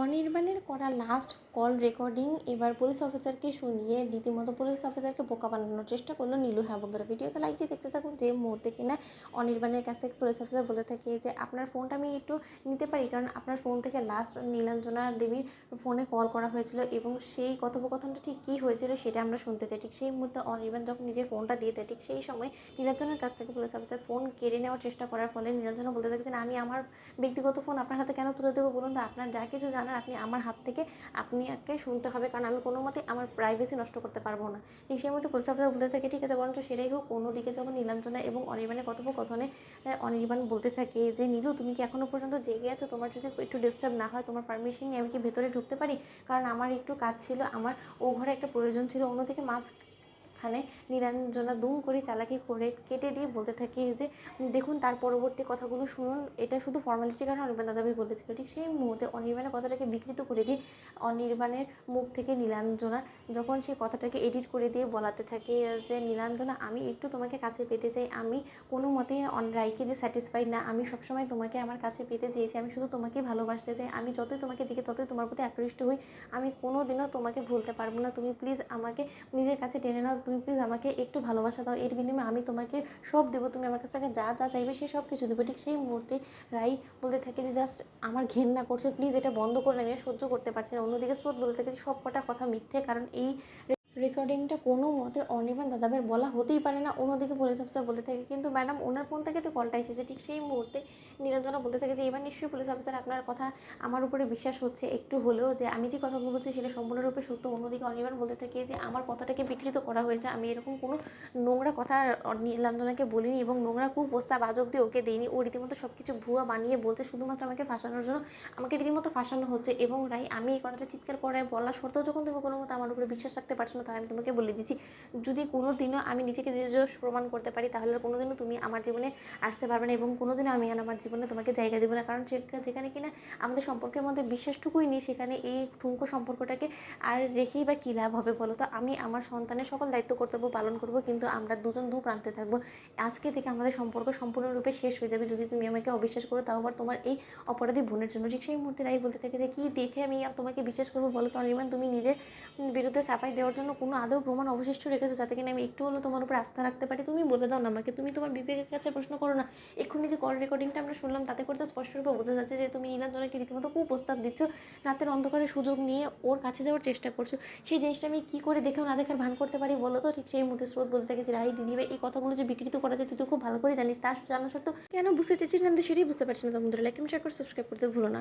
অনির্বাণের করা last call recording এবার police অফিসারকে শুনিয়ে রীতিমতো পুলিশ অফিসারকে বোকা বানানোর চেষ্টা করলো নীলু। হ্যাঁ বন্ধুরা, ভিডিওতে লাইক দিয়ে দেখতে থাকুন। যে মুহূর্তে কিনা অনির্বাণের কাছ থেকে পুলিশ অফিসার বলতে থাকে যে আপনার ফোনটা আমি একটু নিতে পারি, কারণ আপনার ফোন থেকে লাস্ট নীলাঞ্জনা দেবীর ফোনে কল করা হয়েছিল এবং সেই কথোপকথনটা ঠিক কী হয়েছিল সেটা আমরা শুনতে চাই। ঠিক সেই মুহূর্তে অনির্বাণ যখন নিজের ফোনটা দিয়ে দেয়, ঠিক সেই সময় নীলাঞ্জনার কাছ থেকে পুলিশ অফিসার ফোন কেড়ে নেওয়ার চেষ্টা করার ফলে নীলাঞ্জনা বলতে থাকছেন আমি আমার ব্যক্তিগত ফোন আপনার হাতে কেন তুলে দেবো বলুন তো, আপনার যা কিছু জানার আপনি আমার হাত থেকে আপনি আগে শুনতে হবে, কারণ আমি কোনো মতে আমার প্রাইভেসি নষ্ট করতে পারবো না। ঠিক সেই মতো পুলিশ অফিসার বলতে থাকে ঠিক আছে, বরঞ্চ সেটাই হোক। অন্যদিকে যখন নীলাঞ্জনা এবং অনির্বাণের কথোপকথনে অনির্বাণ বলতে থাকে যে নীলু তুমি কি এখনও পর্যন্ত জেগে আছো, তোমার যদি একটু ডিস্টার্ব না হয়, তোমার পারমিশন নিয়ে আমি কি ভেতরে ঢুকতে পারি, কারণ আমার একটু কাজ ছিল, আমার ও ঘরে একটা প্রয়োজন ছিল। অন্যদিকে মাঝখানে নীলাঞ্জনা দুম করে চালাকি করে কেটে দিয়ে বলতে থাকে যে দেখুন তার পরবর্তী কথাগুলো শুনুন, এটা শুধু ফর্মালিটির কারণে অনির্বাণ দাদাভাই বলেছিল। ঠিক সেই মুহূর্তে অনির্বাণের কথাটাকে বিকৃত করে দিয়ে অনির্বাণের মুখ থেকে নীলাঞ্জনা যখন সেই কথাটাকে এডিট করে দিয়ে বলাতে থাকে যে নীলাঞ্জনা আমি একটু তোমাকে কাছে পেতে চাই, আমি কোনো মতেই রাইকে দিয়ে স্যাটিসফাইড না, আমি সবসময় তোমাকে আমার কাছে পেতে চেয়েছি, আমি শুধু তোমাকেই ভালোবাসতে চাই, আমি যতই তোমাকে দেখি ততই তোমার প্রতি আকৃষ্ট হই, আমি কোনো দিনও তোমাকে ভুলতে পারবো না, তুমি প্লিজ আমাকে নিজের কাছে টেনে নাও, তুমি প্লিজ আমাকে একটু ভালোবাসা দাও, এর বিনিময়ে আমি তোমাকে সব দেবো, তুমি আমার কাছ থেকে যা যা চাইবে সে সব কিছু দেবো। ঠিক সেই মুহূর্তে রাই বলতে থাকে যে জাস্ট আমার ঘেন্না করছে, প্লিজ এটা বন্ধ করে, আমি আর সহ্য করতে পারছি না। অন্যদিকে স্রোত বলতে থাকে যে সব কটা কথা মিথ্যে, কারণ এই রেকর্ডিংটা কোনো মতে অনির্বাণ দাদাভাইয়ের বলা হতেই পারে না। অন্যদিকে পুলিশ অফিসার বলতে থাকে কিন্তু ম্যাডাম ওনার ফোন থেকে তো কলটা এসেছে। ঠিক সেই মুহূর্তে নীলাঞ্জনা বলতে থাকে যে এবার নিশ্চয়ই পুলিশ অফিসার আপনার কথা আমার উপরে বিশ্বাস হচ্ছে একটু হলেও, যে আমি যে কথাগুলো বলছি সেটা সম্পূর্ণরূপে সত্য। অন্যদিকে অনির্বাণ বলতে থাকে যে আমার কথাটাকে বিকৃত করা হয়েছে, আমি এরকম কোনো নোংরা কথা নীলাঞ্জনাকে বলিনি এবং নোংরা কুপ্রস্তাব আজ অব্দি ওকে দিইনি। ও রীতিমতো সব কিছু ভুয়া বানিয়ে বলছে শুধুমাত্র আমাকে ফাঁসানোর জন্য, আমাকে রীতিমতো ফাঁসানো হচ্ছে। এবং রাই আমি এই কথাটা চিৎকার করে বলা সত্ত্বেও যখন তুমি কোনো মতো আমার উপরে বিশ্বাস রাখতে পারছো না, তাহলে আমি তোমাকে বলে দিচ্ছি যদি কোনো দিনও আমি নিজেকে নির্দোষ প্রমাণ করতে পারি, তাহলে কোনো দিনও তুমি আমার জীবনে আসতে পারবে না এবং কোনো দিনও আমি আমার জীবনে তোমাকে জায়গা দেবো না। কারণ যেখানে কিনা আমাদের সম্পর্কের মধ্যে বিশ্বাসটুকুই নেই, সেখানে এই ঠুনকো সম্পর্কটাকে আর রেখেই বা কী লাভ হবে বলো তো। আমি আমার সন্তানের সকল দায়িত্ব কর্তব্য পালন করবো, কিন্তু আমরা দুজন দু প্রান্তে থাকবো। আজকে থেকে আমাদের সম্পর্ক সম্পূর্ণরূপে শেষ হয়ে যাবে যদি তুমি আমাকে অবিশ্বাস করো, তাও আবার তোমার এই অপরাধী বোনের জন্য। ঠিক সেই মুহূর্তে রাই বলতে থাকে যে কী দেখে আমি তোমাকে বিশ্বাস করবো বলো তো অনির্বাণ, তুমি নিজের বিরুদ্ধে সাফাই দেওয়ার জন্য কোনো আদৌ প্রমাণ অবশিষ্ট রেখেছো যাতে কিনা আমি একটু হলেও তোমার উপর আস্থা রাখতে পারি? তুমি বলে দাও না আমাকে, তুমি তোমার বিবেকের কাছে প্রশ্ন করো না। এক্ষুনি যে কল রেকর্ডিংটা আমরা শুনলাম তাতে করে তো স্পষ্টরূপে বোঝা যাচ্ছে যে তুমি নীলাঞ্জনাকে রীতিমতো কুপ্রস্তাব দিচ্ছ, রাতের অন্ধকারে সুযোগ নিয়ে ওর কাছে যাওয়ার চেষ্টা করছো। সেই জিনিসটা আমি কী করে দেখেও না দেখার ভান করতে পারি বলো তো। ঠিক সেই মুহূর্তে স্রোত বলতে থাকে যে রাই দিদিভাই এই কথাগুলো যে বিকৃত করা যায় তুই তো খুব ভালো করে জানিস, তা জানা সত্ত্বেও কেন বুঝতে চাইছিস না, আমি তো সেটাই বুঝতে পারছি না। তোমাদের লাইক শেয়ার করে সাবস্ক্রাইব করতে ভুলো না।